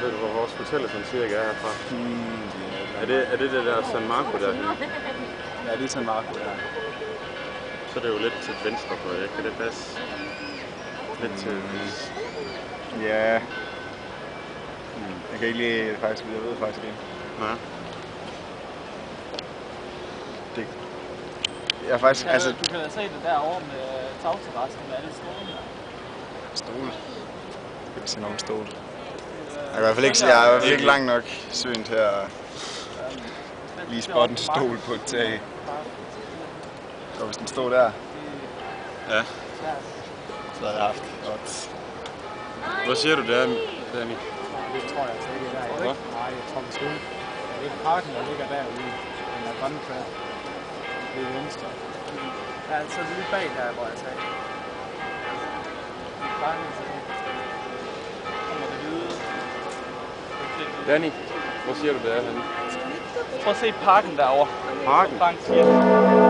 Ved du, hvor vores hotel er sådan cirka er herfra? Er det der San Marco derhen? Ja, det er San Marco, ja. Så er det jo lidt til venstre på det, kan det passe? Lidt til... Ja. Jeg kan ikke lige faktisk, jeg ved faktisk ikke. Nej. Det... Jeg er faktisk, altså... Du kan da se det derovre med tagterrassen med alle stolene. Stole? Jeg kan se nogen stole. Jeg er i hvert fald ikke langt nok søen til at lige spotte en stol på et tag. Og hvis den stod der, Ja. så havde jeg haft odds. Hvad siger du der, Danny? Det tror jeg altså ikke, der er. Hvad? Nej, jeg tror måske ikke. Det er parken, der ligger derude. Den er grønne kvær. Det er venstre. Ja, altså lige bag der, hvor jeg sagde. Danny, hvor siger du det er henne? Prøv at se parken derovre. Parken? Frank siger.